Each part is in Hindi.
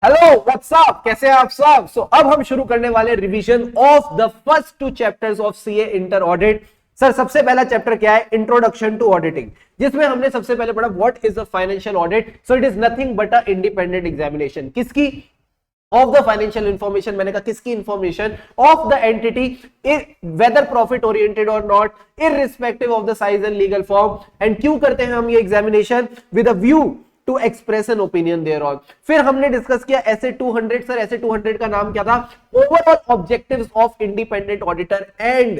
हेलो व्हाट्सअप, कैसे हैं आप सब। अब हम शुरू करने वाले revision of the first two chapters of CA inter audit. Sir सबसे पहला चैप्टर क्या है? इंट्रोडक्शन टू ऑडिटिंग, जिसमें हमने सबसे पहले पढ़ा what is the financial audit. So it is nothing but a independent examination. किसकी? Of the financial information. मैंने कहा किसकी information? Of the entity, whether profit oriented और not, irrespective of the size and legal form. And क्यों करते हैं हम ये examination? With a view to express an opinion thereon. फिर हमने डिस्कस किया ऐसे 200। सर ऐसे 200 का नाम क्या था? Overall objectives of independent auditor and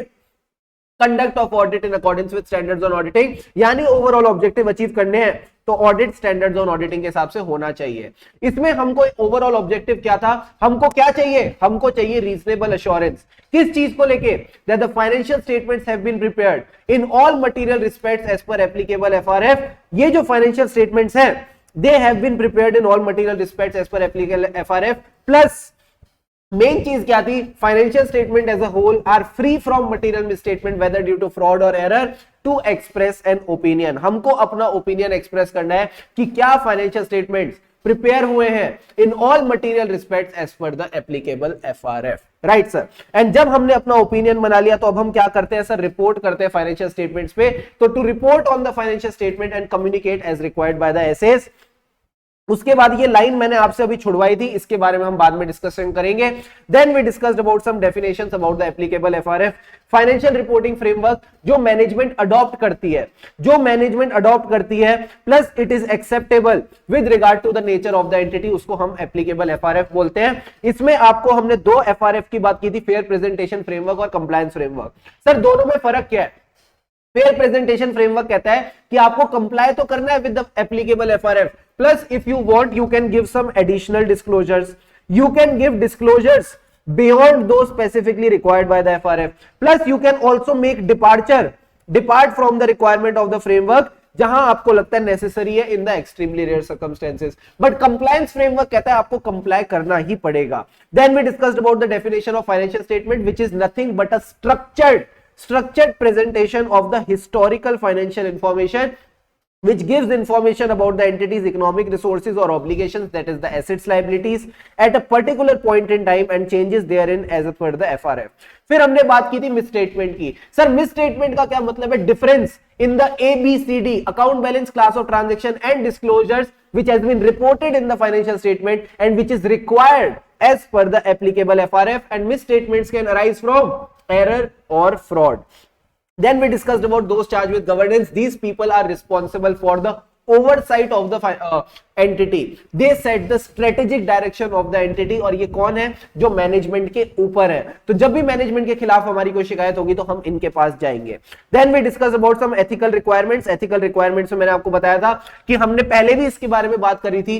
conduct of audit in accordance with standards on auditing. यानी ओवरऑल ऑब्जेक्टिव अचीव करने हैं तो ऑडिट स्टैंडर्ड्स ऑन ऑडिटिंग के हिसाब से होना चाहिए। इसमें हमको ओवरऑल ऑब्जेक्टिव क्या था? हमको क्या चाहिए? हमको चाहिए रीजनेबल एश्योरेंस। किस चीज को लेके? That the financial statements have been prepared in all material respects as per applicable FRF. ये जो फाइनेंशियल स्टेटमेंट्स हैं they have been prepared in all material respects as per applicable FRF plus main चीज क्या थी? Financial statement as a whole are free from material misstatement whether due to fraud और error to express an opinion. हमको अपना ओपिनियन एक्सप्रेस करना है कि क्या फाइनेंशियल स्टेटमेंट्स प्रिपेयर हुए हैं in all material respects as per the applicable FRF. Right sir. And जब हमने अपना ओपिनियन बना लिया तो अब हम क्या करते हैं सर? रिपोर्ट करते हैं फाइनेंशियल स्टेटमेंट्स पे। तो to report on the financial statement and communicate as required by the SS. उसके बाद ये लाइन मैंने आपसे अभी छुड़वाई थी, इसके बारे में हम बाद में डिस्कशन करेंगे। Then we discussed about some definitions about the applicable FRF. Financial reporting framework जो मैनेजमेंट अडॉप्ट करती है, plus it is acceptable with regard to the nature of the entity, उसको हम एप्लीकेबल एफआरएफ बोलते हैं। इसमें आपको हमने दो एफआरएफ की बात की थी, फेयर प्रेजेंटेशन फ्रेमवर्क और कंप्लायंस फ्रेमवर्क। सर दोनों में फर्क क्या है? फेयर प्रेजेंटेशन फ्रेमवर्क कहता है कि आपको कंप्लाई तो करना है with the applicable FRF, plus if you want you can give some additional disclosures, you can give disclosures beyond those specifically required by the FRF, plus you can also make depart from the requirement of the framework जहां आपको लगता है नेसेसरी है in the extremely rare circumstances. But compliance framework कहता है आपको कंप्लाई करना ही पड़ेगा। Then we discussed about the definition of financial statement which is nothing but a structured presentation of the historical financial information which gives information about the entity's economic resources or obligations, that is the assets liabilities at a particular point in time and changes therein as per the FRF। फिर हमने बात की थी मिसस्टेटमेंट की। सर मिसस्टेटमेंट का क्या मतलब है? Difference in the ABCD account balance, class of transaction and disclosures which has been reported in the financial statement and which is required as per the applicable FRF, and misstatements can arise from error or fraud. Then we discussed about those charged with governance. These people are responsible for the oversight of the entity. They set the strategic direction of the entity। और ये कौन है? जो मैनेजमेंट के ऊपर है। तो जब भी मैनेजमेंट के खिलाफ हमारी कोई शिकायत होगी तो हम इनके पास जाएंगे। Then we discussed about some ethical requirements। ethical requirements में मैंने आपको बताया था कि हमने पहले भी इसके बारे में बात करी थी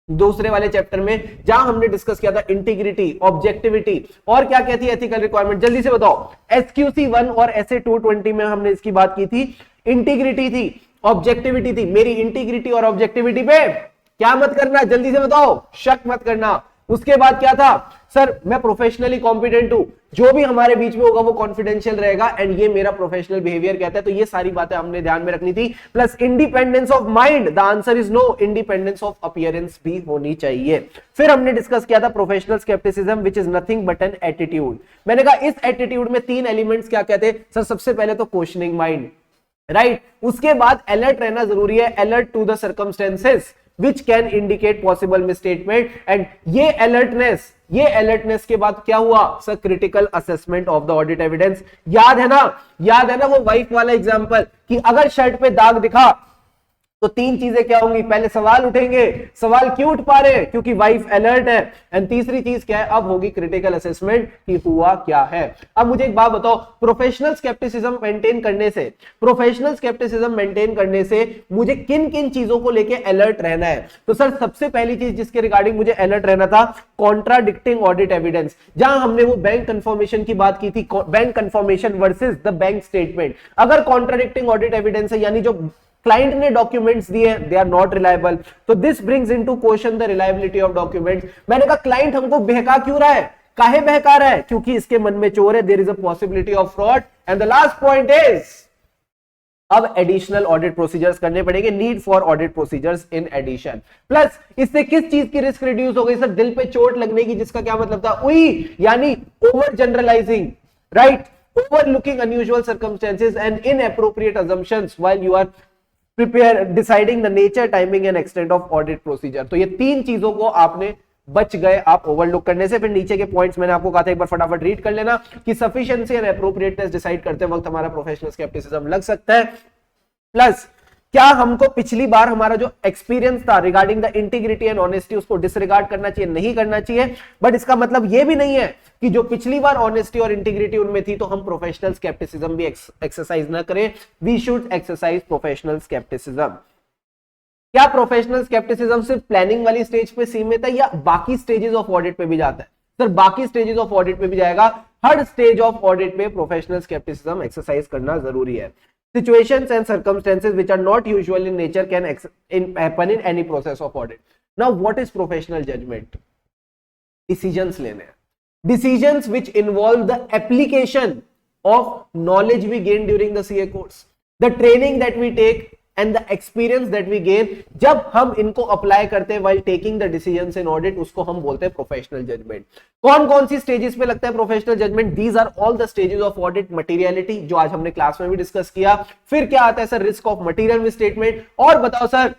दूसरे वाले चैप्टर में, जहां हमने डिस्कस किया था इंटीग्रिटी, ऑब्जेक्टिविटी और क्या कहती है एथिकल रिक्वायरमेंट। जल्दी से बताओ। SQC 1 और SA 220 में हमने इसकी बात की थी। इंटीग्रिटी थी, ऑब्जेक्टिविटी थी। मेरी इंटीग्रिटी और ऑब्जेक्टिविटी पे क्या मत करना, जल्दी से बताओ, शक मत करना। उसके बाद क्या था? सर मैं प्रोफेशनली कॉम्पिटेंट हूं, जो भी हमारे बीच में होगा वो कॉन्फिडेंशियल रहेगा एंड ये मेरा प्रोफेशनल बिहेवियर कहता है। तो ये सारी बातें हमने ध्यान में रखनी थी। Plus independence of mind, the answer is no. Independence of appearance भी होनी चाहिए। फिर हमने डिस्कस किया था professional skepticism which is nothing but an attitude. मैंने कहा इस एटीट्यूड में तीन एलिमेंट्स क्या कहते हैं सर? सबसे पहले तो क्वेश्चनिंग माइंड, राइट। उसके बाद अलर्ट रहना जरूरी है, alert to the circumstances which can indicate possible misstatement, and ये alertness के बाद क्या हुआ sir? Critical assessment of the audit evidence. याद है ना वो वाइफ वाला एग्जांपल कि अगर शर्ट पे दाग दिखा तो तीन चीजें क्या होंगी? पहले सवाल उठेंगे, सवाल क्यों उठ पा रहे हैं? क्योंकि वाइफ अलर्ट है। एंड तीसरी चीज क्या है? अब होगी क्रिटिकल असेसमेंट कि हुआ क्या है। अब मुझे एक बात बताओ, प्रोफेशनल स्केप्टिसिज्म मेंटेन करने से मुझे किन किन चीजों को लेके अलर्ट रहना है? तो सर सबसे पहली चीज जिसके रिगार्डिंग मुझे अलर्ट रहना था, कॉन्ट्राडिक्टिंग ऑडिट एविडेंस। जहां हमने वो बैंक कंफर्मेशन की बात की थी, bank confirmation versus the bank statement. अगर कॉन्ट्राडिक्टिंग ऑडिट एविडेंस है यानी जो क्लाइंट ने डॉक्यूमेंट्स दिए दे आर नॉट रिलायबल, तो this brings into question the reliability of documents. मैंने कहा क्लाइंट हमको बहका क्यों रहा है? काहे बहका रहा है? क्योंकि इसके मन में चोर है, there is a possibility of fraud. And the last point is अब एडिशनल ऑडिट प्रोसीजर्स करने पड़ेंगे, need for audit procedures in addition. Plus इससे किस चीज की रिस्क रिड्यूस हो गई सर? दिल पे चोट लगने की, जिसका क्या मतलब था? उई, यानी over generalizing, right, overlooking unusual circumstances and inappropriate assumptions while you are deciding the nature, timing and extent of audit procedure। तो ये तीन चीजों को आपने बच गए आप ओवरलुक करने से। फिर नीचे के पॉइंट्स मैंने आपको कहा था, एक बार फटाफट रीड कर लेना कि सफिशिएंसी एंड एप्रोप्रिएटनेस डिसाइड करते वक्त हमारा प्रोफेशनल स्केप्टिसिज्म लग सकता है। प्लस क्या हमको पिछली बार हमारा जो एक्सपीरियंस था regarding the integrity and honesty उसको डिसरिगार्ड करना चाहिए? नहीं करना चाहिए। बट इसका मतलब यह भी नहीं है कि जो पिछली बार ऑनेस्टी और इंटीग्रिटी उनमें थी तो हम प्रोफेशनल स्केप्टिसिज्म भी एक्सरसाइज ना करें। We should exercise professional skepticism. क्या प्रोफेशनल स्केप्टिसिज्म सिर्फ प्लानिंग वाली स्टेज पे सीमित है या बाकी स्टेजेस ऑफ ऑडिट पे भी जाता है? सर बाकी स्टेजेस ऑफ ऑडिट पे भी जाएगा। हर स्टेज ऑफ ऑडिट में प्रोफेशनल स्केप्टिसिज्म एक्सरसाइज करना जरूरी है। Situations and circumstances which are not usual in nature can happen in any process of audit. Now, what is professional judgment? Decisions लेने हैं. Decisions which involve the application of knowledge we gain during the CA course, the training that we take and the experience that we gain. जब हम इनको अप्लाई करते हैं while taking the decisions in audit, उसको हम बोलते हैं प्रोफेशनल जजमेंट। कौन कौन सी स्टेजेस पे लगता है professional judgement? These are all the stages of audit. Materiality, जो आज हमने क्लास में भी डिस्कस किया। फिर क्या आता है sir? Risk of material misstatement. और बताओ सर,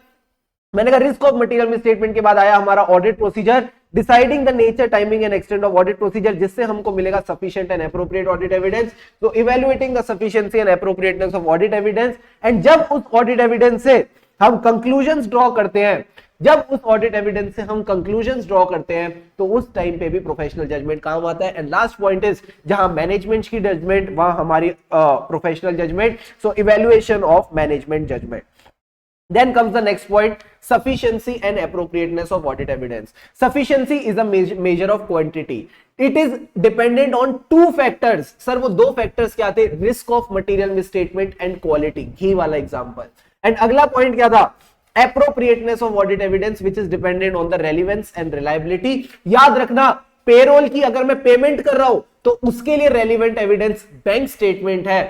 मैंने कहा रिस्क ऑफ मटेरियल मिसस्टेटमेंट के बाद आया हमारा audit procedure, deciding the nature, timing and extent of audit procedure, जिससे हमको मिलेगा sufficient and appropriate audit evidence. तो evaluating the sufficiency and appropriateness of audit evidence. And जब उस ऑडिट एविडेंस से हम कंक्लूजन्स ड्रॉ करते हैं, तो उस टाइम पे भी प्रोफेशनल जजमेंट काम आता है। एंड लास्ट पॉइंट इज, जहां मैनेजमेंट की जजमेंट वहां हमारी professional judgement. So evaluation of management judgement. Then comes the next point, sufficiency and appropriateness of audit evidence. Sufficiency is a measure of quantity. It is dependent on two factors. Sir, वो दो factors क्या थे? Risk of material misstatement and quality. घी वाला example. And अगला point क्या था? Appropriateness of audit evidence, which is dependent on the relevance and reliability. याद रखना, पेरोल की अगर मैं पेमेंट कर रहा हूं तो उसके लिए रेलिवेंट एविडेंस बैंक स्टेटमेंट है।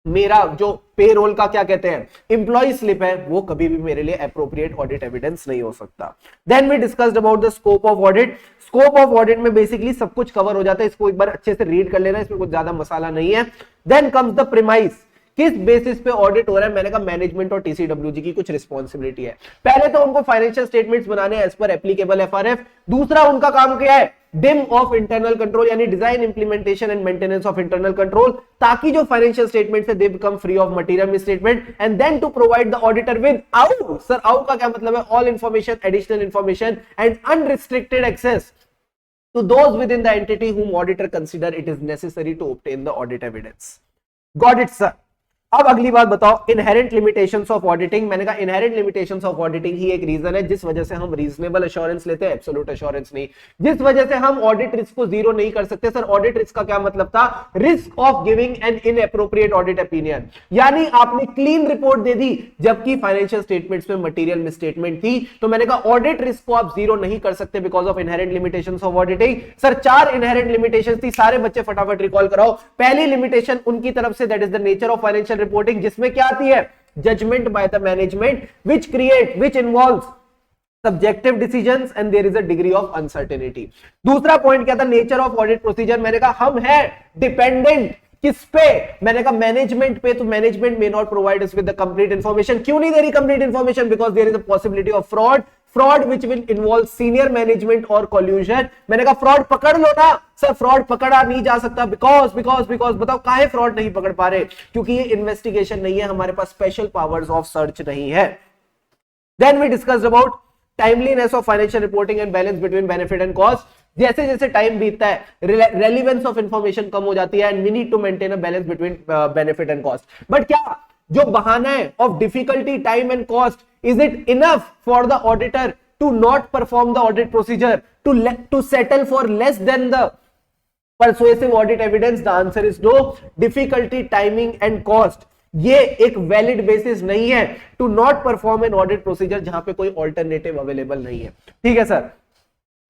मेरा जो पेरोल का क्या कहते हैं, एम्प्लॉय स्लिप है, वो कभी भी मेरे लिए एप्रोप्रिएट ऑडिट एविडेंस नहीं हो सकता। Then we discussed about the scope of audit. Scope of audit में बेसिकली सब कुछ कवर हो जाता है, इसको एक बार अच्छे से रीड कर लेना, इसमें कुछ ज्यादा मसाला नहीं है। देन कम्स द प्रीमाइस, किस बेसिस पे ऑडिट हो रहा है? मैंने कहा मैनेजमेंट और टीसीडब्ल्यूजी की कुछ रिस्पॉन्सिबिलिटी है। पहले तो उनको फाइनेंशियल स्टेटमेंट्स बनाने एज पर एप्लीकेबल एफआरएफ। दूसरा उनका काम क्या है? डिम ऑफ इंटरनल कंट्रोल, यानी design, implementation and maintenance of internal control, ताकि जो फाइनेंशियल स्टेटमेंट्स है they become free of material misstatement. And then to provide the auditor with आउ। सर आउ का क्या मतलब है? All information, additional information and unrestricted access to those within the entity whom auditor consider it is necessary to obtain the audit evidence. Got it, sir? अब अगली बात बताओ, इनहेरेंट लिमिटेशंस ऑफ ऑडिटिंग। मैंने कहा इनहेरेंट लिमिटेशंस ऑफ ऑडिटिंग ही एक रीजन है जिस वजह से हम रीजनेबल एश्योरेंस लेते हैं, एब्सोल्यूट एश्योरेंस नहीं, जिस वजह से हम ऑडिट रिस्क को जीरो नहीं कर सकते। सर ऑडिट रिस्क का क्या मतलब था? Risk of giving an inappropriate audit opinion, यानी आपने क्लीन रिपोर्ट दे दी जबकि फाइनेंशियल स्टेटमेंट्स में मटेरियल मिसस्टेटमेंट थी, तो मैंने कहा ऑडिट रिस्क को आप जीरो नहीं कर सकते because of inherent limitations of auditing. Sir 4 inherent limitations थी, सारे बच्चे फटाफट रिकॉल कराओ। पहली लिमिटेशन उनकी तरफ से, that is the nature of financial reporting, जिसमें क्या आती है? Judgement by the management which involves subjective decisions and there is a degree of uncertainty। दूसरा पॉइंट क्या था? Nature of audit procedure. मैंने कहा हम है डिपेंडेंट किस पे? मैंने कहा मैनेजमेंट पे, तो management may not provide us with the complete information. क्यों नहीं दे रही complete information? Because there is a possibility of fraud which will involve senior management or collusion। मैंने कहा फ्रॉड पकड़ लो ना। सर फ्रॉड पकड़ा नहीं जा सकता बिकॉज बताओ काहे फ्रॉड नहीं पकड़ पा रहे? क्योंकि ये इन्वेस्टिगेशन नहीं है, हमारे पास स्पेशल पावर्स ऑफ सर्च नहीं है। Then we discussed about timeliness of financial reporting and balance between benefit and cost. जैसे जैसे टाइम बीतता है रेलेवेंस ऑफ इंफॉर्मेशन कम हो जाती है and we need to maintain a balance between benefit and cost. But क्या जो बहाना है of difficulty, time and cost, is it enough for the auditor to not perform the audit procedure, to settle for less than the persuasive audit evidence? The answer is no. Difficulty, timing and cost ये एक वैलिड बेसिस नहीं है to not perform an audit procedure जहां पे कोई ऑल्टरनेटिव अवेलेबल नहीं है। ठीक है sir.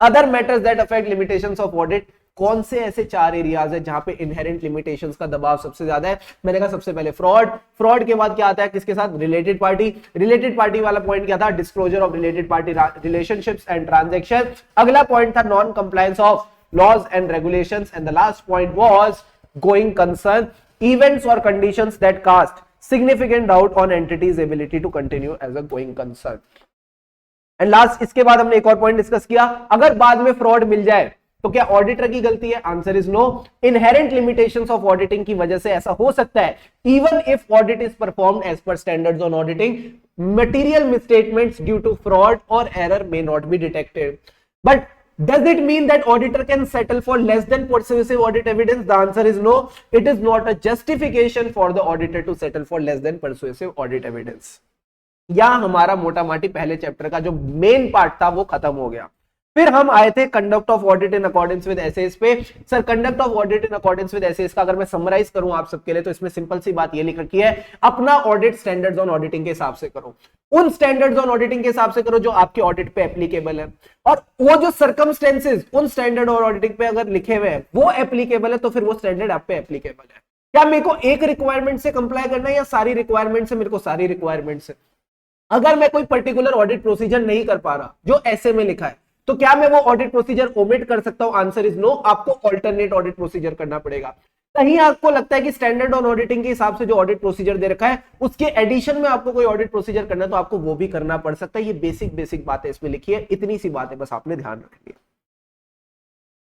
Other matters that affect limitations of audit, कौन से ऐसे 4 एरियाज है जहां पे इनहेरेंट लिमिटेशंस का दबाव सबसे ज्यादा है? मैंने कहा सबसे पहले फ्रॉड के बाद क्या आता है किसके साथ? रिलेटेड पार्टी वाला पॉइंट क्या था? Disclosure of related party relationships and transaction. अगला पॉइंट था non compliance of laws and regulations and the last point was going concern, events और conditions that cast significant doubt on entity's ability to continue as a going concern। And last इसके बाद हमने एक और पॉइंट डिस्कस किया, अगर बाद में फ्रॉड मिल जाए तो क्या ऑडिटर की गलती है? Answer is no. Inherent limitations of auditing की वजह से ऐसा हो सकता है, even if audit is performed as per standards on auditing, material misstatements due to fraud और error may not be detected. But does it mean that auditor can settle for less than persuasive audit evidence? The answer is no. It is not a justification for the auditor to settle for less than persuasive audit evidence। यहां हमारा मोटा माटी पहले चैप्टर का जो मेन पार्ट था वो खत्म हो गया। फिर हम आए थे conduct of audit in accordance with SS पे। Sir conduct of audit in accordance with SS का अगर मैं समराइज करूं आप सबके लिए तो इसमें सिंपल सी बात ये लिख रखी है, अपना ऑडिट स्टैंडर्ड्स ऑन ऑडिटिंग के हिसाब से करो, उन स्टैंडर्ड्स ऑन ऑडिटिंग के हिसाब से करो जो आपके ऑडिट पे एप्लीकेबल है, और वो जो सर्कमस्टेंसेस उन स्टैंडर्ड और ऑडिटिंग पे अगर लिखे हुए हैं वो एप्लीकेबल है तो फिर वो स्टैंडर्ड आप पे एप्लीकेबल है। क्या मेरे को एक रिक्वायरमेंट से कंप्लाई करना है या सारी रिक्वायरमेंट से? मेरे को सारी रिक्वायरमेंट से। अगर मैं कोई पर्टिकुलर ऑडिट प्रोसीजर नहीं कर पा रहा जो ऐसे में लिखा है तो क्या मैं वो ऑडिट प्रोसीजर ओमिट कर सकता हूं? Answer is no. आपको ऑल्टरनेट ऑडिट प्रोसीजर करना पड़ेगा। कहीं आपको लगता है कि स्टैंडर्ड ऑन ऑडिटिंग के हिसाब से जो ऑडिट प्रोसीजर दे रखा है उसके एडिशन में आपको कोई ऑडिट प्रोसीजर करना है तो आपको वो भी करना पड़ सकता है। ये बेसिक बातें इसमें लिखी है, इतनी सी बातें बस आपने ध्यान रखनी है।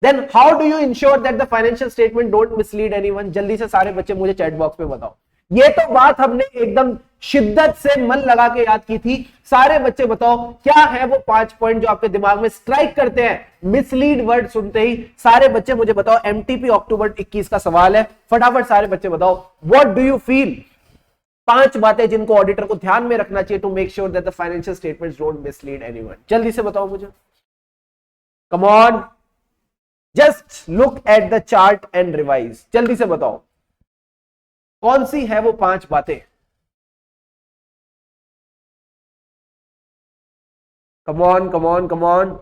Then how do you ensure that the financial statement don't mislead anyone? जल्दी से सारे बच्चे मुझे चैट बॉक्स में बताओ। ये तो बात हमने एकदम शिद्दत से मन लगा के याद की थी। सारे बच्चे बताओ क्या है वो 5 पॉइंट जो आपके दिमाग में स्ट्राइक करते हैं मिसलीड वर्ड सुनते ही? सारे बच्चे मुझे बताओ। एमटीपी अक्टूबर 21 का सवाल है, फटाफट सारे बच्चे बताओ व्हाट डू यू फील? 5 बातें जिनको ऑडिटर को ध्यान में रखना चाहिए to make sure that the financial statements don't mislead anyone. जल्दी से बताओ मुझे, come on, just look at the chart and revise. जल्दी से बताओ कौन सी है वो 5 बातें? Come on come on come on.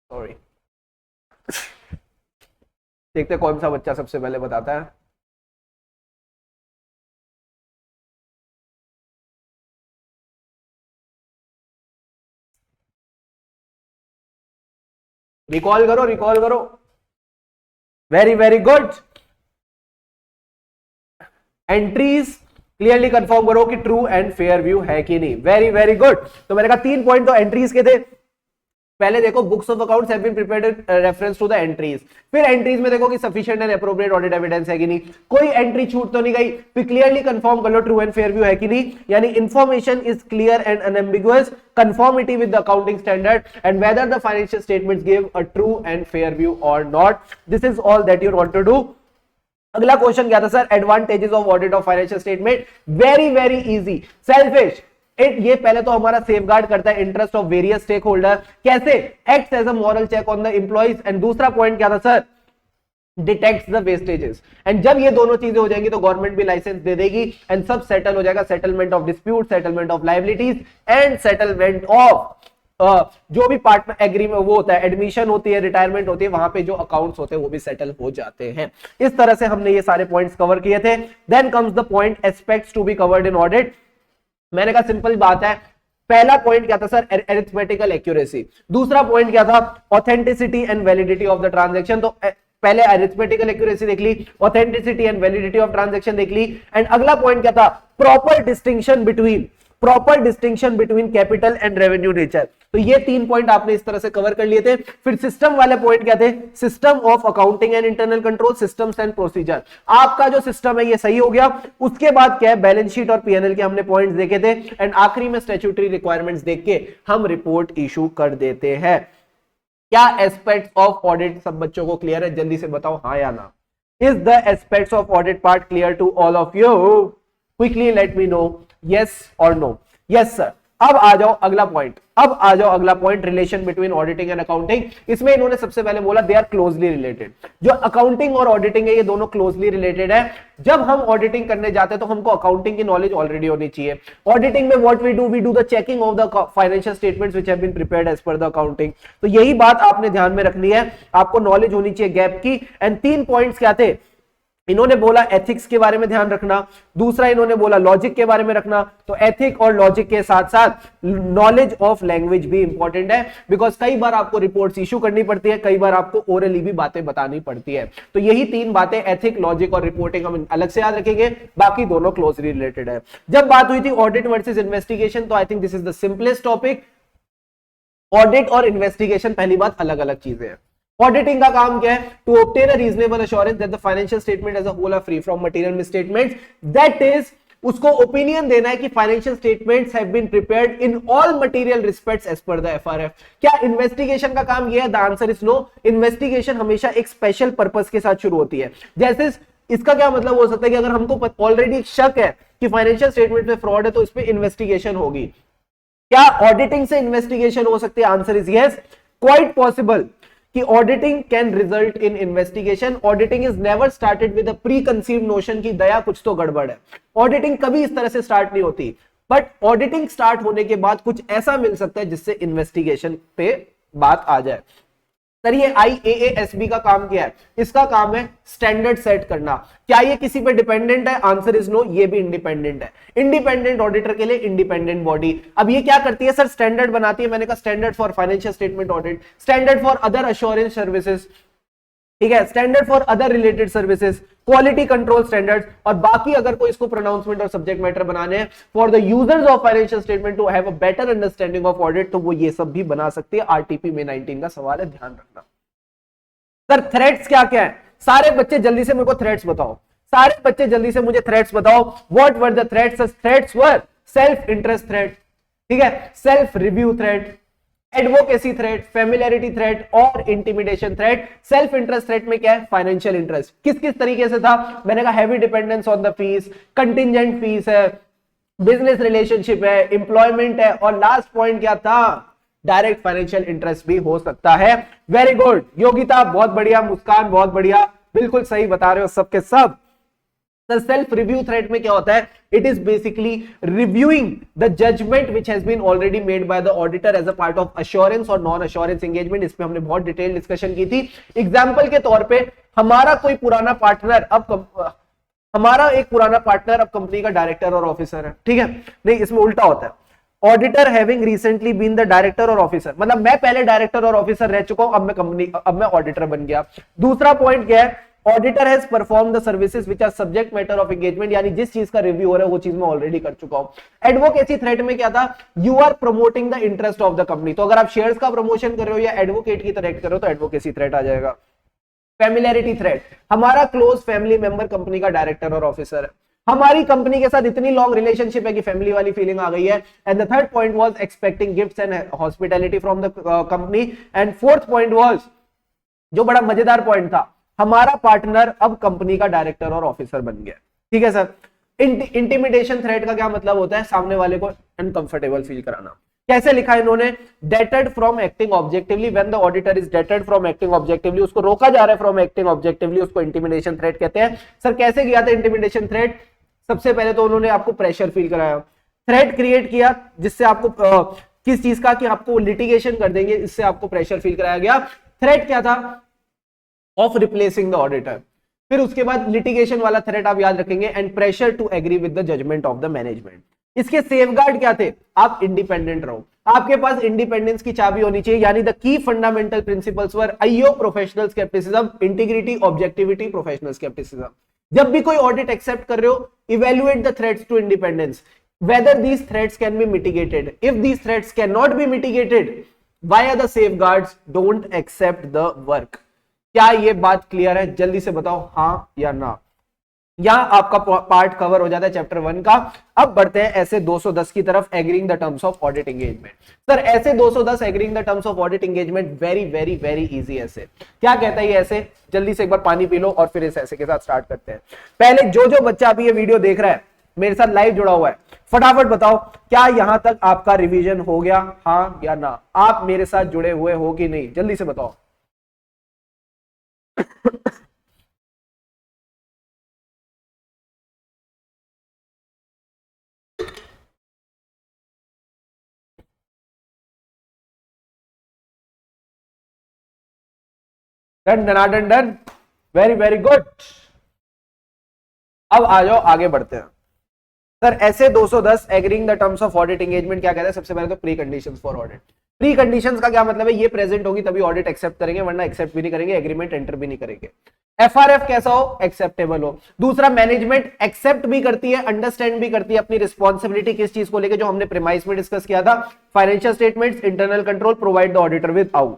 Sorry, देखते कौन सा बच्चा सबसे पहले बताता है। रिकॉल करो। Very good. Entries clearly confirm करो कि ट्रू एंड फेयर व्यू है कि नहीं। Very good. तो मैंने कहा 3 पॉइंट तो एंट्रीज के थे। पहले देखो books of accounts have been prepared reference to the entries. फिर एंट्रीज में देखो कि sufficient and appropriate audit evidence है कि नहीं, कोई एंट्री छूट तो नहीं गई। फिर क्लियरली कंफर्म कर लो ट्रू एंड फेयर व्यू है कि नहीं, यानी information is clear and unambiguous, conformity with the accounting standard and whether the financial statements give a true and fair view और not. This is all that you want to do. अगला क्वेश्चन क्या था sir? Advantages of audit of financial statement. Very easy. Selfish, ये पहले तो हमारा सेफगार्ड करता है interest of various stake holder. कैसे? Acts as a moral check on the employees. And दूसरा पॉइंट क्या था sir? Detects the wastages. And जब ये दोनों चीजें हो जाएंगी तो गवर्नमेंट भी लाइसेंस दे देगी एंड सब सेटल हो जाएगा। Settlement of dispute, settlement of liabilities and settlement of जो भी पार्टनर एग्रीमेंट वो होता है, एडमिशन होती है, रिटायरमेंट होती है, वहां पे जो अकाउंट्स होते हैं वो भी सेटल हो जाते हैं। इस तरह से हमने ये सारे पॉइंट्स कवर किए थे। Then comes the point aspects to be covered in audit. मैंने कहा सिंपल बात है, पहला पॉइंट क्या था सर? Arithmetical accuracy. दूसरा पॉइंट क्या था? Authenticity and validity of the transaction. तो पहले अरिथमेटिकल एक्यूरेसी देख ली, authenticity and validity of transaction देख ली। एंड अगला पॉइंट क्या था? Proper distinction between capital and revenue nature. तो ये 3 पॉइंट आपने इस तरह से कवर कर लिए थे। फिर सिस्टम वाले पॉइंट क्या थे? System of accounting and internal control, systems and procedure. आपका जो सिस्टम है ये सही हो गया। उसके बाद क्या है? बैलेंस शीट और पीएनएल के हमने पॉइंट्स देखे थे। एंड आखिरी में स्टैट्यूटरी रिक्वायरमेंट्स देख के हम रिपोर्ट इशू कर देते हैं। क्या एस्पेक्ट्स ऑफ ऑडिट सब बच्चों को क्लियर है? जल्दी से बताओ हाँ या ना। Is the aspects of audit part clear to all of you? Quickly let me know, yes or no? yes sir। अब आ जाओ अगला पॉइंट। अब आ जाओ अगला point, relation between auditing and accounting. इसमें इन्होंने सबसे पहले बोला दे आर क्लोजली रिलेटेड। जो अकाउंटिंग और ऑडिटिंग है ये दोनों क्लोजली रिलेटेड है। जब हम ऑडिटिंग करने जाते हैं तो हमको अकाउंटिंग की नॉलेज ऑलरेडी होनी चाहिए। ऑडिटिंग में what we do the checking of the financial statements which have been prepared as per the accounting. तो यही बात आपने ध्यान में रखनी है, आपको नॉलेज होनी चाहिए गैप की। एंड 3 पॉइंट्स क्या थे, इन्होंने बोला एथिक्स के बारे में ध्यान रखना, दूसरा इन्होंने बोला लॉजिक के बारे में रखना। तो एथिक और लॉजिक के साथ साथ नॉलेज ऑफ लैंग्वेज भी इंपॉर्टेंट है, बिकॉज कई बार आपको रिपोर्ट्स इशू करनी पड़ती है, कई बार आपको ओरली भी बातें बतानी पड़ती है। तो यही 3 बातें, एथिक, लॉजिक और रिपोर्टिंग, हम अलग से याद रखेंगे, बाकी दोनों क्लोजली रिलेटेड है। जब बात हुई थी ऑडिट वर्सेस इन्वेस्टिगेशन, तो I think this is the simplest topic. Audit और इन्वेस्टिगेशन पहली बात अलग अलग चीजें हैं। ऑडिटिंग का काम क्या है, to obtain a reasonable assurance that the financial statement as a whole are free from material misstatements, that is उसको ओपिनियन देना है कि financial statements have been prepared in all material respects as per the FRF. क्या इन्वेस्टिगेशन का काम यह है? The answer is no. Investigation हमेशा एक स्पेशल पर्पस के साथ शुरू होती है। जैसे इसका क्या मतलब हो सकता है कि अगर हमको ऑलरेडी शक है कि फाइनेंशियल स्टेटमेंट में फ्रॉड है तो इस पे इन्वेस्टिगेशन होगी। क्या ऑडिटिंग से इन्वेस्टिगेशन हो सकती है? Answer is yes, quite possible कि auditing can result in investigation. Auditing is never started with a preconceived notion की दया कुछ तो गड़बड़ है। ऑडिटिंग कभी इस तरह से स्टार्ट नहीं होती, बट ऑडिटिंग स्टार्ट होने के बाद कुछ ऐसा मिल सकता है जिससे इन्वेस्टिगेशन पे बात आ जाए। सर ये IAASB का काम क्या है? इसका काम है स्टैंडर्ड सेट करना। क्या ये किसी पे डिपेंडेंट है? आंसर इज नो, ये भी इंडिपेंडेंट है। इंडिपेंडेंट ऑडिटर के लिए इंडिपेंडेंट बॉडी। अब ये क्या करती है सर? स्टैंडर्ड बनाती है। मैंने कहा standard for financial statement audit, standard for other assurance services, ठीक है, standard for other related services, quality control standards, और बाकी अगर कोई इसको प्रोनाउंसमेंट और सब्जेक्ट मैटर बनाने हैं for the users of financial statement to have a better understanding of audit, तो वो ये सब भी बना सकती है। आरटीपी में 19 का सवाल है, ध्यान रखना। सर थ्रेट्स क्या क्या है? सारे बच्चे जल्दी से मेरे को थ्रेट्स बताओ, सारे बच्चे जल्दी से मुझे थ्रेट्स बताओ। What were the threats? Threats were self interest threat, ठीक है, self review threat, advocacy threat, familiarity threat और intimidation threat. Self interest threat में क्या है? Financial interest. किस किस तरीके से था? मैंने कहा heavy dependence on the fees, contingent fees है, बिजनेस रिलेशनशिप है, एम्प्लॉयमेंट है, और लास्ट पॉइंट क्या था? डायरेक्ट फाइनेंशियल इंटरेस्ट भी हो सकता है। वेरी गुड योगिता, बहुत बढ़िया। मुस्कान बहुत बढ़िया, बिल्कुल सही बता रहे हो सबके सब। सर सेल्फ रिव्यू थ्रेट में क्या होता है? It is basically reviewing the judgement which has been already made by the auditor as a part of assurance और नॉन अश्योरेंस एंगेजमेंट। इस पे हमने बहुत डिटेल डिस्कशन की थी। एग्जांपल के तौर पे हमारा कोई पुराना पार्टनर हमारा एक पुराना पार्टनर अब कंपनी का डायरेक्टर और ऑफिसर है, ठीक है? नहीं, इसमें उल्टा होता है। Auditor having recently been the director और ऑफिसर, मतलब मैं पहले डायरेक्टर और ऑफिसर रह चुका हूं, अब मैं ऑडिटर बन गया। दूसरा पॉइंट क्या है? Auditor has perform the services which are subject matter of engagement, यानी जिस चीज का रिव्यू हो रहा है वो चीज मैं ऑलरेडी कर चुका हूं। एडवोकेसी थ्रेट में क्या था? You are promoting the interest of the company, तो अगर आप शेयर्स का प्रमोशन कर रहे हो या एडवोकेट की तरह कर रहे हो तो एडवोकेसी थ्रेट आ जाएगा। फैमिलियरिटी थ्रेट, हमारा क्लोज फैमिली मेंबर कंपनी का डायरेक्टर और ऑफिसर है, हमारी कंपनी के साथ इतनी लॉन्ग रिलेशनशिप है कि फैमिली वाली फीलिंग आ गई है। And the third point was expecting gifts and hospitality from the company. And fourth point was, जो बड़ा मजेदार पॉइंट था, हमारा पार्टनर अब कंपनी का डायरेक्टर और ऑफिसर बन गया, ठीक है सर। इंटिमिडेशन थ्रेट का क्या मतलब होता है? सामने वाले को अनकंफर्टेबल फील कराना। कैसे लिखा है इन्होंने? Deterred from acting objectively, when the auditor is deterred from acting objectively, उसको रोका जा रहा है फ्रॉम एक्टिंग ऑब्जेक्टिवली, उसको इंटिमिडेशन थ्रेट कहते हैं। सर कैसे किया था इंटिमिडेशन थ्रेट? सबसे पहले तो उन्होंने आपको प्रेशर फील कराया, थ्रेट क्रिएट किया जिससे आपको किस चीज का? कि आपको लिटिगेशन कर देंगे, इससे आपको प्रेशर फील कराया गया। थ्रेट क्या था? Of replacing the auditor. फिर उसके बाद लिटिगेशन वाला थ्रेट आप याद रखेंगे, and pressure to agree with the judgement of the management. इसके सेफगार्ड क्या थे? आप इंडिपेंडेंट रहो, आपके पास इंडिपेंडेंस की चाबी होनी चाहिए, यानी the key fundamental principles were IO professional skepticism, integrity, objectivity, professional skepticism. जब भी कोई ऑडिट एक्सेप्ट कर रहे हो, evaluate the threats to independence, whether these threats can be mitigated. If these threats cannot be mitigated via the safeguards, don't accept the work. क्या ये बात क्लियर है? जल्दी से बताओ हाँ या ना। यहां आपका पार्ट कवर हो जाता है चैप्टर 1 का। अब बढ़ते हैं ऐसे 210 की तरफ, agreeing the terms of audit engagement. Sir ऐसे 210 agreeing the terms of audit engagement, very very very easy ऐसे। क्या कहता है ये ऐसे? जल्दी से एक बार पानी पी लो और फिर इस ऐसे के साथ स्टार्ट करते हैं। पहले जो बच्चा अभी ये वीडियो देख रहा है, मेरे साथ लाइव जुड़ा हुआ है, फटाफट बताओ क्या यहां तक आपका रिवीजन हो गया, हाँ या ना? आप मेरे साथ जुड़े हुए हो कि नहीं, जल्दी से बताओ। Done done done, very very good. अब आ जाओ आगे बढ़ते हैं। सर ऐसे 210 agreeing the terms of audit engagement क्या कहते हैं? सबसे पहले तो pre conditions for audit. Pre conditions का क्या मतलब है? ये प्रेजेंट होगी तभी ऑडिट एक्सेप्ट करेंगे, वरना एक्सेप्ट भी नहीं करेंगे, एग्रीमेंट एंटर भी नहीं करेंगे। एफआरएफ कैसा हो? एक्सेप्टेबल हो। दूसरा, मैनेजमेंट एक्सेप्ट भी करती है, अंडरस्टैंड भी करती है अपनी रिस्पॉन्सिबिलिटी किस चीज को लेकर, जो हमने प्रीमाइस में डिस्कस किया था, financial statements, internal control, provide the auditor without.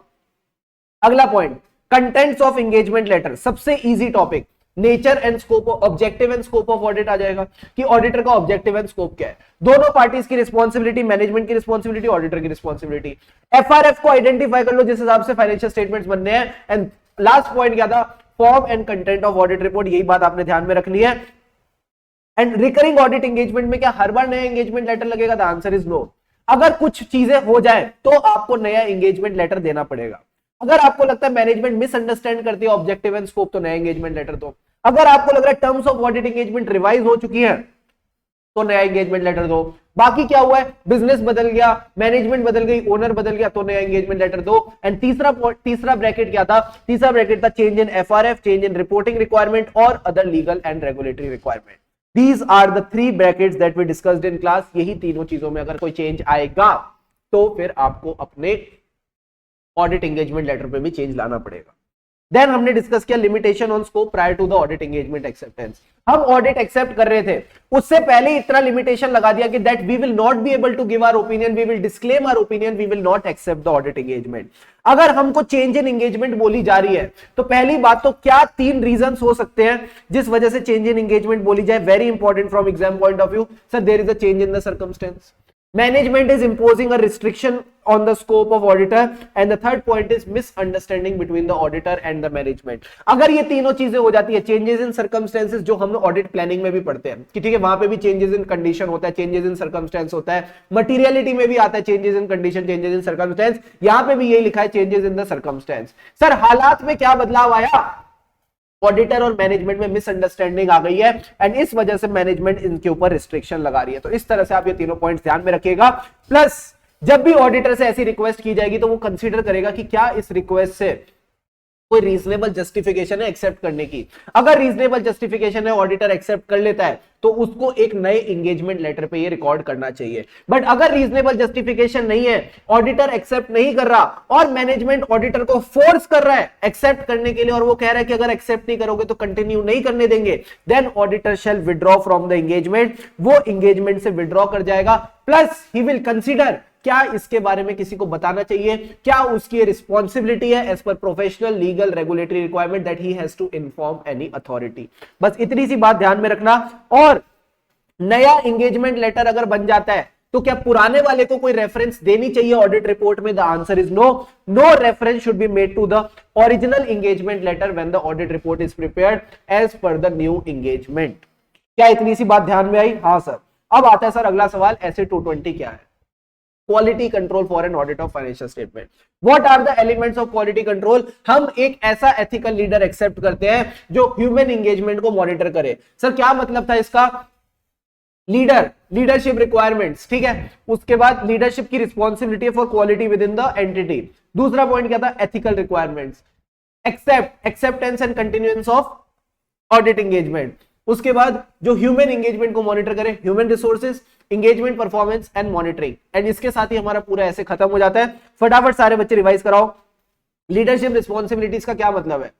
अगला point, contents of engagement letter, सबसे easy topic. Nature and scope, objective and scope of audit आ जाएगा कि ऑडिटर का ऑब्जेक्टिव एंड स्कोप क्या है, दोनों पार्टीज की रिस्पॉन्सिबिलिटी, मैनेजमेंट की रिस्पॉन्सिबिलिटी, ऑडिटर की रिस्पॉन्सिबिलिटी। एफआरएफ को आइडेंटिफाई कर लो जिस हिसाब से फाइनेंशियल स्टेटमेंट्स बनने हैं। एंड लास्ट पॉइंट क्या था? Form and content of audit report, यही बात आपने ध्यान में रखनी है। एंड रिकरिंग ऑडिट एंगेजमेंट में क्या हर बार नया एंगेजमेंट लेटर लगेगा? The answer is no. अगर कुछ चीजें हो जाए तो आपको नया एंगेजमेंट लेटर देना पड़ेगा। अगर आपको लगता है मैनेजमेंट मिसअंडरस्टैंड करती है ऑब्जेक्टिव एंड स्कोप, तो नया एंगेजमेंट लेटर दो। अगर आपको लग रहा है terms of audit engagement revise हो चुकी है, तो नया एंगेजमेंट लेटर दो। बाकी क्या हुआ है? बिजनेस बदल गया, मैनेजमेंट बदल गई, ओनर बदल गया, तो नया एंगेजमेंट लेटर दो। एंड तीसरा ब्रैकेट क्या था? तीसरा ब्रैकेट था change in FRF, change in reporting requirement और other legal and regulatory requirement. These are the three brackets that we discussed in class। यही तीनों चीजों में अगर कोई चेंज आएगा तो फिर आपको अपने ऑडिट एंगेजमेंट लेटर पे भी चेंज लाना पड़ेगा। देन हमने डिस्कस किया limitation on scope prior to the audit engagement acceptance. हम ऑडिट एक्सेप्ट कर रहे थे, उससे पहले इतना लिमिटेशन लगा दिया कि that we will not be able to give our opinion, we will disclaim our opinion, we will not accept the audit engagement. अगर हमको चेंज इन एंगेजमेंट बोली जा रही है तो पहली बात तो क्या 3 रीजन हो सकते हैं जिस वजह से चेंज इन एंगेजमेंट बोली जाए? Very important from exam point of view. Sir there is a change in the circumstance, management is imposing a restriction on the scope of auditor, and the third point is misunderstanding between the auditor and the management। अगर ये तीनों चीजें हो जाती है, चेंजेस इन सर्कमस्टेंसेस जो हम ऑडिट प्लानिंग में भी पढ़ते हैं कि ठीक है वहां पे भी चेंजेस इन कंडीशन होता है, चेंजेस इन सर्कमस्टेंस होता है, मटीरियलिटी में भी आता है changes in condition, changes in circumstance, यहां पे भी यही लिखा है changes in the circumstance. Sir हालात में क्या बदलाव आया? ऑडिटर और मैनेजमेंट में मिसअंडरस्टैंडिंग आ गई है एंड इस वजह से मैनेजमेंट इनके ऊपर रिस्ट्रिक्शन लगा रही है। तो इस तरह से आप ये तीनों पॉइंट्स ध्यान में रखिएगा। प्लस जब भी ऑडिटर से ऐसी रिक्वेस्ट की जाएगी तो वो कंसीडर करेगा कि क्या इस रिक्वेस्ट से कोई रीजनेबल जस्टिफिकेशन है एक्सेप्ट करने की। अगर रीजनेबल जस्टिफिकेशन है, ऑडिटर एक्सेप्ट कर लेता है, तो उसको एक नए एंगेजमेंट लेटर पे ये रिकॉर्ड करना चाहिए। बट अगर रीजनेबल जस्टिफिकेशन नहीं है, ऑडिटर एक्सेप्ट नहीं कर रहा और मैनेजमेंट ऑडिटर को फोर्स कर रहा है एक्सेप्ट करने के लिए और वो कह रहा है कि अगर एक्सेप्ट नहीं करोगे तो कंटिन्यू नहीं करने देंगे, then auditor shall withdraw from the engagement. वो एंगेजमेंट से विड्रॉ कर जाएगा। प्लस ही विल कंसीडर क्या इसके बारे में किसी को बताना चाहिए, क्या उसकी रिस्पॉन्सिबिलिटी है as per professional legal regulatory requirement that he has to inform any authority. बस इतनी सी बात ध्यान में रखना। और नया एंगेजमेंट लेटर अगर बन जाता है तो क्या पुराने वाले को कोई रेफरेंस देनी चाहिए ऑडिट रिपोर्ट में? The answer is no. No reference should be made to the original engagement letter when the audit report is prepared as per the new engagement. क्या इतनी सी बात ध्यान में आई? हाँ सर। अब आता है सर अगला सवाल, ऐसे 220 क्या है? Quality control for an audit of financial statement. What are the elements of quality control? हम एक ऐसा एथिकल लीडर एक्सेप्ट करते हैं जो ह्यूमन एंगेजमेंट को मॉनिटर करे। सर क्या मतलब था इसका? लीडरशिप रिक्वायरमेंट्स, ठीक है। उसके बाद लीडरशिप की responsibility for quality with in the entity. दूसरा पॉइंट क्या था? Ethical requirements, acceptance and continuance of audit engagement. उसके बाद जो ह्यूमन एंगेजमेंट को मॉनिटर करे, human resources, engagement performance and monitoring. And इसके साथ ही हमारा पूरा ऐसे खत्म हो जाता है। फटाफट सारे बच्चे रिवाइज कराओ। लीडरशिप रिस्पॉन्सिबिलिटीज का क्या मतलब है?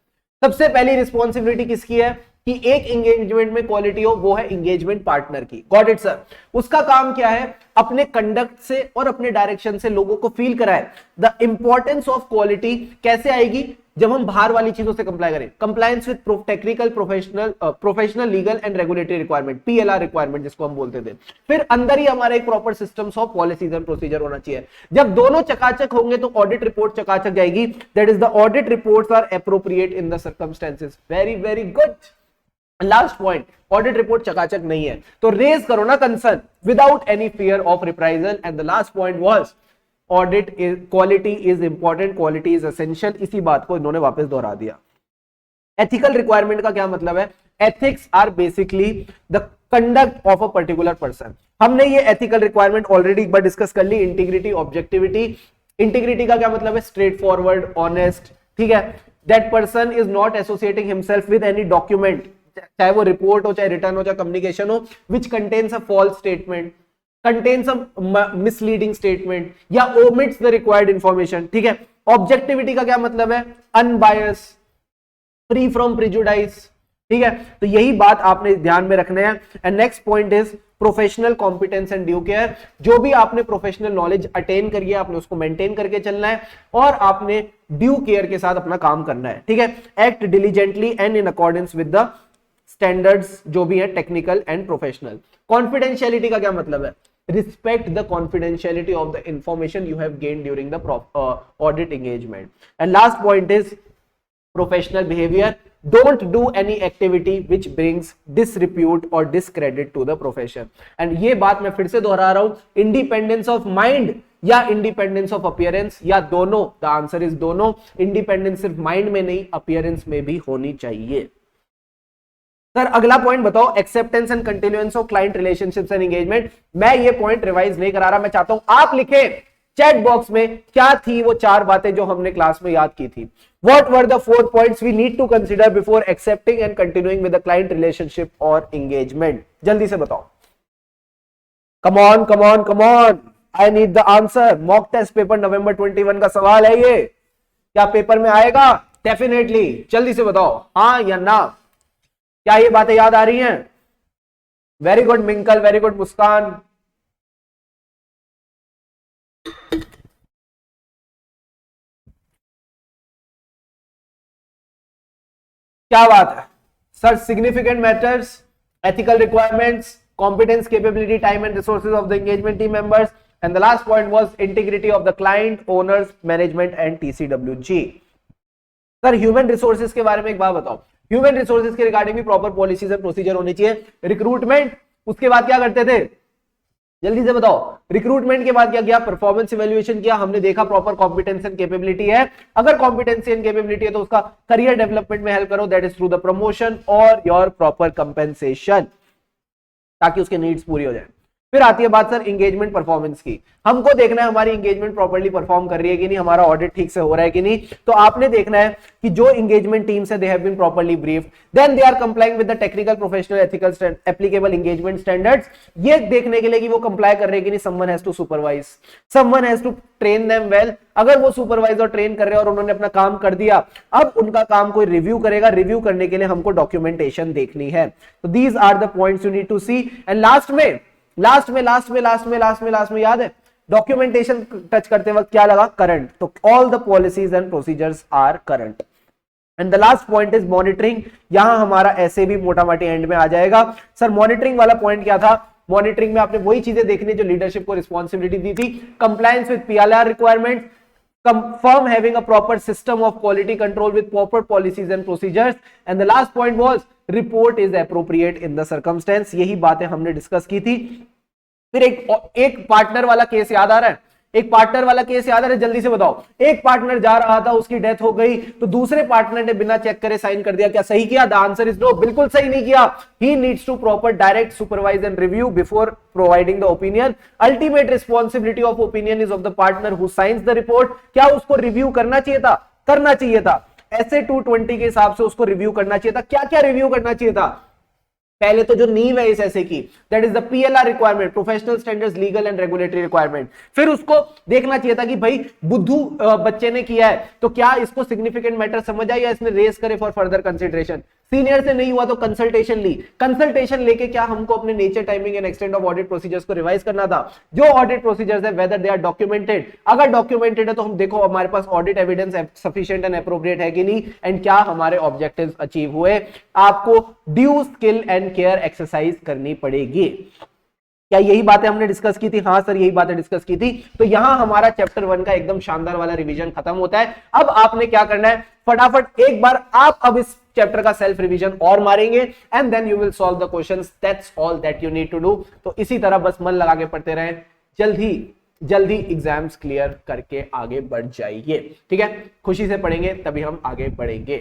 सबसे पहली रिस्पॉन्सिबिलिटी किसकी है कि एक एंगेजमेंट में क्वालिटी हो, वो है एंगेजमेंट पार्टनर की। Got it sir. उसका काम क्या है? अपने कंडक्ट से और अपने डायरेक्शन से लोगों को फील कराए। द इंपॉर्टेंस ऑफ क्वालिटी कैसे आएगी? जब हम बाहर वाली चीजों से कंप्लाई करें। Compliance with technical professional legal and regulatory requirement, PLR requirement जिसको हम बोलते थे। फिर अंदर ही हमारा एक proper systems of policies and procedure होना चाहिए। जब दोनों चकाचक होंगे तो ऑडिट रिपोर्ट चकाचक जाएगी। That is the audit reports are appropriate in the circumstances. Very very good. Last point, audit report चकाचक नहीं है तो रेज करो ना concern without any fear of reprisal. And the last point was audit quality is important, quality is essential. इसी बात को इन्होंने वापस दोहरा दिया। एथिकल रिक्वायरमेंट का क्या मतलब है? Ethics are basically the conduct of a particular person. हमने ये एथिकल रिक्वायरमेंट ऑलरेडी एक बार डिस्कस कर ली। Integrity, objectivity. इंटीग्रिटी का क्या मतलब है? स्ट्रेट फॉरवर्ड, ऑनेस्ट, ठीक है। That person is not associating himself with any document, चाहे वो रिपोर्ट हो, चाहे रिटर्न हो, चाहे कम्युनिकेशन हो, which contains a false statement, contains a misleading statement या ओमिट्स द रिक्वायर्ड इंफॉर्मेशन, ठीक है। ऑब्जेक्टिविटी का क्या मतलब है? अनबायस, फ्री फ्रॉम प्रिजुडाइस, ठीक है। तो यही बात आपने ध्यान में रखना है। And next point is professional competence and due care. जो भी आपने प्रोफेशनल नॉलेज अटेन करी है आपने उसको मेंटेन करके चलना है और आपने ड्यू केयर के साथ अपना काम करना है, ठीक है। Act diligently and in accordance with the standards जो भी है टेक्निकल एंड प्रोफेशनल। कॉन्फिडेंशियलिटी का क्या मतलब है? Respect the confidentiality of the information you have gained during the audit engagement. And last point is professional behaviour. Don't do any activity which brings disrepute or discredit to the profession. And ये बात मैं फिर से दोहरा रहा हूं, इंडिपेंडेंस ऑफ माइंड या इंडिपेंडेंस ऑफ अपीयरेंस या दोनों, द आंसर इज दोनों। इंडिपेंडेंस सिर्फ माइंड में नहीं, अपीयरेंस में भी होनी चाहिए। सर अगला पॉइंट बताओ, acceptance and continuance of client relationships and engagement. मैं ये पॉइंट रिवाइज नहीं करा रहा, मैं चाहता हूं आप लिखें चैट बॉक्स में क्या थी वो 4 बातें जो हमने क्लास में याद की थी। What were the 4 points we need to consider before accepting and continuing with the client relationship or engagement? जल्दी से बताओ। Come on, come on, come on. I need the answer. Mock test paper November 21 का सवाल है ये। क्या पेपर में आएगा? Definitely. जल्दी से बताओ हाँ या ना। क्या ये बातें याद आ रही हैं? वेरी गुड मिंकल, वेरी गुड मुस्कान। क्या बात है sir? Significant matters, ethical requirements, competence, capability, time and resources of the engagement team members. And the last point was integrity of the client, owners, management and TCWG. Sir human resources के बारे में एक बात बताओ। ह्यूमन रिसोर्सेज के रिगार्डिंग भी प्रॉपर पॉलिसीज एंड प्रोसीजर होनी चाहिए। रिक्रूटमेंट, उसके बाद क्या करते थे? जल्दी से बताओ। रिक्रूटमेंट के बाद क्या किया? परफॉर्मेंस इवैल्यूएशन किया। हमने देखा प्रॉपर कॉम्पिटेंस एंड कैपेबिलिटी है। अगर कॉम्पिटेंसी एंड कैपेबिलिटी है तो उसका करियर डेवलपमेंट में हेल्प करो, that is through the promotion और योर प्रॉपर कंपेंसेशन, ताकि उसके नीड्स पूरी हो जाए। फिर आती है बात सर एंगेजमेंट परफॉर्मेंस की। हमको देखना है हमारी एंगेजमेंट प्रॉपर्ली परफॉर्म कर रही है कि नहीं, हमारा ऑडिट ठीक से हो रहा है कि नहीं। तो आपने देखना है कि जो एंगेजमेंट टीम्स है they have been properly briefed, then they are complying with the technical, professional, ethical, applicable engagement standards. ये देखने के लिए कि वो कंप्लाई कर रहे हैं कि नहीं, someone has to supervise, someone has to train them well. अगर वो सुपरवाइज और ट्रेन कर रहे हैं और उन्होंने अपना काम कर दिया, अब उनका काम कोई रिव्यू करेगा। रिव्यू करने के लिए हमको डॉक्यूमेंटेशन देखनी है। तो these are the points you need to see. And last में याद है डॉक्यूमेंटेशन टच करते वक्त क्या लगा? करंट। तो all the policies and procedures are current. And the last point is monitoring. यहां हमारा ऐसे भी मोटा मोटी एंड में आ जाएगा। सर मॉनिटरिंग वाला पॉइंट क्या था? मॉनिटरिंग में आपने वही चीजें देखनी जो लीडरशिप को रिस्पॉन्सिबिलिटी दी थी। Compliance with PLR requirement, firm having a proper system of quality control with proper policies and procedures, and the last point was report is appropriate in the circumstance। यही बातें हमने डिस्कस की थी। फिर एक पार्टनर वाला केस याद आ रहा है? एक पार्टनर वाला केस याद आ रहा है? जल्दी से बताओ। एक पार्टनर जा रहा था, उसकी डेथ हो गई, तो दूसरे पार्टनर ने बिना चेक करे साइन कर दिया। क्या सही किया? द आंसर इज नो, बिल्कुल सही नहीं किया। He needs to proper direct, supervise and review before providing the opinion. Ultimate responsibility of opinion is of the partner who signs the report. क्या उसको रिव्यू करना चाहिए था? करना चाहिए था। ऐसे 220 के हिसाब से उसको रिव्यू करना चाहिए था। क्या क्या रिव्यू करना चाहिए था? पहले तो जो नींव है इस ऐसे की, that is the PLR requirement, professional standards, legal and regulatory requirement. फिर उसको देखना चाहिए था कि भाई बुद्धू बच्चे ने किया है तो क्या इसको सिग्निफिकेंट मैटर समझ आया या इसने रेस करे फॉर फर्दर कंसिडरेशन। सीनियर से नहीं हुआ तो कंसल्टेशन ली। कंसल्टेशन लेके क्या हमको अपने nature, timing and extent of audit procedures को रिवाइज करना था। जो ऑडिट प्रोसीजर्स है वेदर दे आर डॉक्यूमेंटेड। अगर डॉक्यूमेंटेड है तो हम देखो हमारे पास audit evidence sufficient and appropriate है कि नहीं, एंड क्या हमारे ऑब्जेक्टिव्स अचीव हुए। आपको due skill and care exercise करनी पड़ेगी। क्या यही बातें हमने डिस्कस की थी? हाँ सर यही बातें डिस्कस की थी। तो यहां हमारा चैप्टर 1 का एकदम शानदार वाला रिवीजन खत्म होता है। अब आपने क्या करना है, फटाफट एक बार आप अब इस चैप्टर का सेल्फ रिवीजन और मारेंगे and then you will solve the questions, that's all that you need to do. तो इसी तरह बस मन लगा के पढ़ते रहें, जल्दी एग्जाम्स क्लियर करके आगे बढ़ जाइए। ठीक है, खुशी से पढ़ेंगे तभी हम आगे बढ़ेंगे।